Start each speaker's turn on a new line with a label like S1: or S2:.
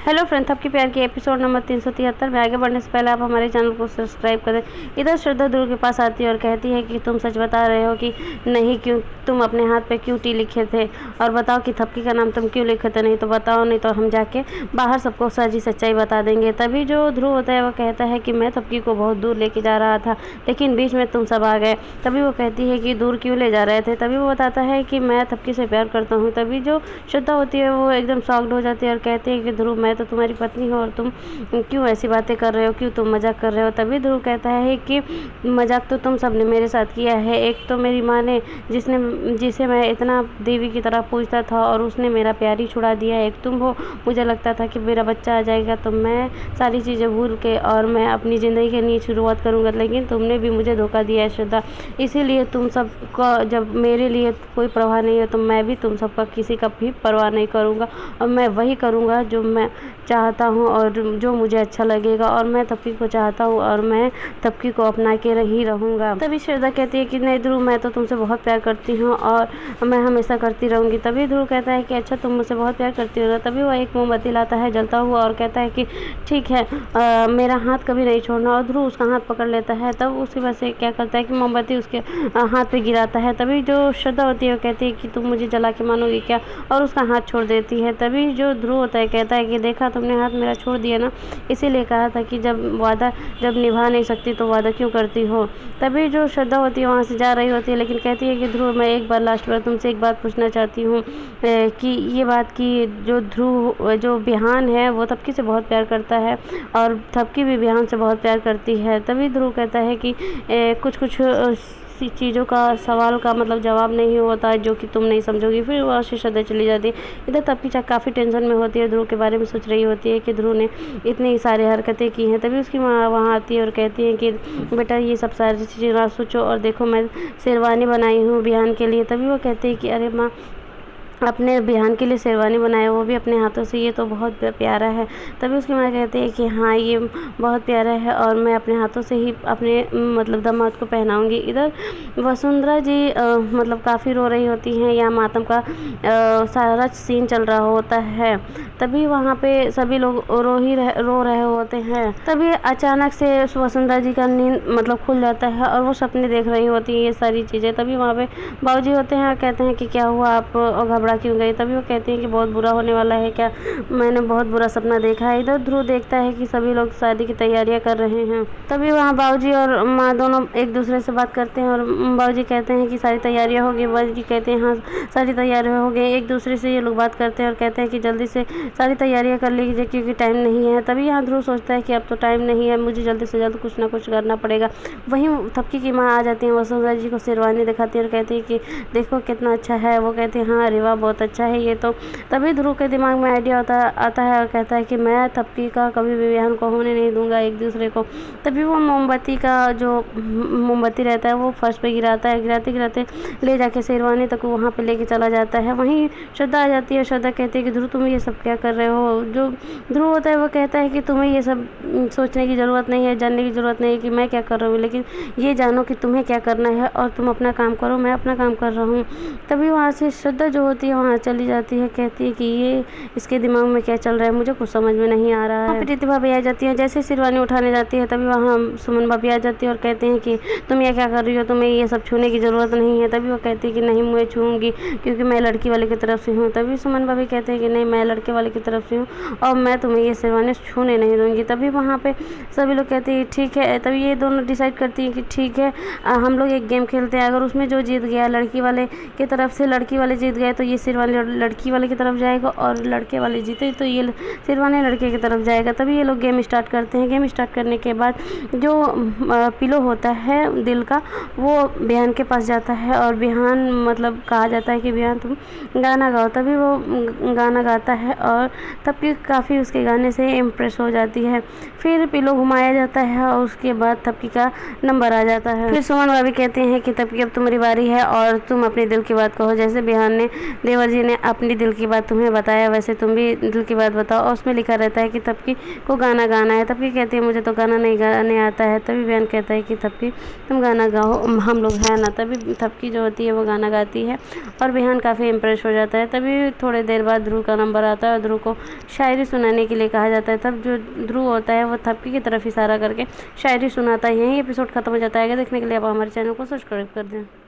S1: Hello friends, आपके प्यार के एपिसोड नंबर 373 में आगे बढ़ने से पहले आप हमारे चैनल को सब्सक्राइब करें। इधर श्रद्धा ध्रुव के पास आती है और कहती है कि तुम सच बता रहे हो कि नहीं, क्यों तुम अपने हाथ पे क्यों टी लिखे थे, और बताओ कि थपकी का नाम तुम क्यों लिखे थे। नहीं तो बताओ, नहीं तो हम जाके बाहर सबको सच्ची सच्चाई बता देंगे। तभी जो ध्रुव होता है वो कहता है कि मैं थपकी को बहुत दूर लेके जा रहा था, लेकिन बीच में तुम सब आ गए। तभी वो कहती है कि दूर क्यों ले जा रहे थे। तभी वो बताता है कि मैं थपकी से प्यार करता हूँ। तभी जो श्रद्धा होती है वो एकदम शॉक्ड हो जाती है और कहती है कि ध्रुव, मैं तो तुम्हारी पत्नी हूँ और तुम क्यों ऐसी बातें कर रहे हो, क्यों तुम मजाक कर रहे हो। तभी ध्रुव कहता है कि मजाक तो तुम सबने मेरे साथ किया है। एक तो मेरी माँ ने जिसे मैं इतना देवी की तरह पूजता था और उसने मेरा प्यार ही छुड़ा दिया। एक तुम हो, मुझे लगता था कि मेरा बच्चा आ जाएगा तो मैं सारी चीज़ें भूल के और मैं अपनी ज़िंदगी की नई शुरुआत करूँगा, लेकिन तुमने भी मुझे धोखा दिया है श्रद्धा। इसीलिए तुम सबका जब मेरे लिए कोई परवाह नहीं है तो मैं भी तुम सबका किसी का भी परवाह नहीं करूँगा, और मैं वही करूँगा जो मैं चाहता हूँ और जो मुझे अच्छा लगेगा, और मैं थपकी को चाहता हूँ और मैं थपकी को अपना के ही रहूँगा। तभी श्रद्धा कहती है कि नहीं ध्रुव, मैं तो तुमसे बहुत प्यार करती हूँ और मैं हमेशा करती रहूँगी। तभी ध्रुव कहता है कि अच्छा, तुम मुझसे बहुत प्यार करती हो ना। तभी वो एक मोमबत्ती लाता है जलता हुआ और कहता है कि ठीक है, मेरा हाथ कभी नहीं छोड़ना। और ध्रुव उसका हाथ पकड़ लेता है। तब उसकी वजह से क्या करता है कि मोमबत्ती उसके हाथ पे गिराता है। तभी जो श्रद्धा होती है वो कहती है कि तुम मुझे जला के मानोगी क्या, और उसका हाथ छोड़ देती है। तभी जो ध्रुव होता है कहता है कि देखा, तुमने हाथ मेरा छोड़ दिया ना, इसीलिए कहा था कि जब निभा नहीं सकती तो वादा क्यों करती हो। तभी जो श्रद्धा होती है वहाँ से जा रही होती है, लेकिन कहती है कि ध्रुव, मैं एक बार लास्ट बार तुमसे एक बात पूछना चाहती हूँ कि ये बात कि जो बिहान है वो थपकी से बहुत प्यार करता है और थपकी भी बिहान से बहुत प्यार करती है। तभी ध्रुव कहता है कि कुछ चीज़ों का सवाल का मतलब जवाब नहीं होता है जो कि तुम नहीं समझोगी। फिर वहाँ से श्रद्धा चली जाती है। इधर थपकी काफ़ी टेंशन में होती है, ध्रुव के बारे में सोच रही होती है कि ध्रुव ने इतनी सारी हरकतें की हैं। तभी उसकी माँ वहाँ आती है और कहती है कि बेटा, ये सब सारी चीज़ें ना सोचो, और देखो मैं शेरवानी बनाई हूँ बिहान के लिए। तभी वो कहती है कि अरे माँ, अपने बिहान के लिए शेरवानी बनाया, वो भी अपने हाथों से, ये तो बहुत प्यारा है। तभी उसकी माँ कहती है कि हाँ, ये बहुत प्यारा है और मैं अपने हाथों से ही अपने मतलब दामाद को पहनाऊंगी। इधर वसुंधरा जी मतलब काफ़ी रो रही होती हैं। यहाँ मातम का सारा सीन चल रहा होता है। तभी वहाँ पे सभी लोग रो रहे होते हैं। तभी अचानक से वसुंधरा जी का नींद मतलब खुल जाता है और वो सपने देख रही होती हैं ये सारी चीज़ें। तभी वहाँ पे बाबूजी होते हैं और कहते हैं कि क्या हुआ, आप घबरा क्यों गई। तभी वो कहती हैं कि बहुत बुरा होने वाला है क्या, मैंने बहुत बुरा सपना देखा है। इधर ध्रुव देखता है कि सभी लोग शादी की तैयारियां कर रहे हैं। तभी वहाँ बाबूजी और माँ दोनों एक दूसरे से बात करते हैं और बाबूजी कहते हैं कि सारी तैयारियां हो गई। बाबूजी कहते हैं हाँ, सारी तैयारियां हो गई। एक दूसरे से ये लोग बात करते हैं और कहते हैं कि जल्दी से सारी तैयारियां कर लीजिए क्योंकि टाइम नहीं है। तभी यहाँ ध्रुव सोचता है कि अब तो टाइम नहीं है, मुझे जल्दी से जल्द कुछ ना कुछ करना पड़ेगा। वहीं थपकी की माँ आ जाती है, वसुंधरा जी को शेरवानी दिखाती है और कहती है कि देखो कितना अच्छा है। वो कहते हैं हाँ, अरे वाह, बहुत अच्छा है ये तो। तभी ध्रुव के दिमाग में आइडिया आता है और कहता है कि मैं थपकी का कभी भी बिहान को होने नहीं दूंगा एक दूसरे को। तभी वो मोमबत्ती रहता है वो फर्श पे गिराता है, गिराते गिराते ले जाके शेरवानी तक वहाँ पे लेके चला जाता है। वहीं श्रद्धा आ जाती है। श्रद्धा कहती है कि ध्रुव, तुम ये सब क्या कर रहे हो। जो ध्रुव होता है वो कहता है कि तुम्हें ये सब सोचने की ज़रूरत नहीं है, जानने की ज़रूरत नहीं है कि मैं क्या कर रहा हूँ, लेकिन ये जानो कि तुम्हें क्या करना है और तुम अपना काम करो, मैं अपना काम कर रहा हूँ। तभी वहाँ से श्रद्धा जो होती है वहाँ चली जाती है, कहती है कि ये इसके दिमाग में क्या चल रहा है, मुझे कुछ समझ में नहीं आ रहा है। प्रीति भाभी आ जाती है। जैसे शेरवानी उठाने जाती है तभी वहाँ सुमन भाभी आ जाती है और कहते हैं कि तुम ये क्या कर रही हो, तुम्हें ये सब छूने की ज़रूरत नहीं है। तभी वो कहती है कि नहीं, मैं छूँगी क्योंकि मैं लड़की वाले की तरफ से हूँ। तभी सुमन भाभी कहते हैं कि नहीं, मैं लड़के वाले की तरफ से हूँ और मैं तुम्हें ये शेरवानी छूने नहीं दूँगी। तभी वहाँ पर सभी लोग कहते हैं ठीक है। तभी ये दोनों डिसाइड करती हैं कि ठीक है, हम लोग एक गेम खेलते हैं, अगर उसमें जो जीत गया लड़की वाले की तरफ से, लड़की वाले जीत गए तो ये शेरवानी लड़की वाले की तरफ जाएगा, और लड़के वाले जीते तो ये शेरवानी लड़के की तरफ जाएगा। तभी ये लोग गेम स्टार्ट करते हैं। गेम स्टार्ट करने के बाद जो पिलो होता है दिल का, वो बिहान के पास जाता है और बिहान मतलब कहा जाता है कि बिहान तुम गाना गाओ। तभी वो गाना गाता है और थपकी काफ़ी उसके गाने से इम्प्रेस हो जाती है। फिर पिलो घुमाया जाता है और उसके बाद थपकी का नंबर आ जाता है। फिर सुमन भाभी कहते हैं कि थपकी, अब तुम्हारी बारी है और तुम अपने दिल की बात कहो। जैसे बिहान ने देवर जी ने अपनी दिल की बात तुम्हें बताया, वैसे तुम भी दिल की बात बताओ। और उसमें लिखा रहता है कि तबकी को गाना गाना है। तबकी कहती है मुझे तो गाना नहीं गाने आता है। तभी बयान कहता है कि तबकी तुम गाना गाओ, हम लोग हैं ना। तभी तबकी जो होती है वो गाना गाती है और बेहान काफ़ी इम्प्रेस हो जाता है। तभी थोड़ी देर बाद ध्रुव का नंबर आता है और ध्रुव को शायरी सुनाने के लिए कहा जाता है। तब जो ध्रुव होता है वो तबकी की तरफ इशारा करके शायरी सुनाता है। यही एपिसोड खत्म हो जाता है। आगे देखने के लिए आप हमारे चैनल को सब्सक्राइब कर दें।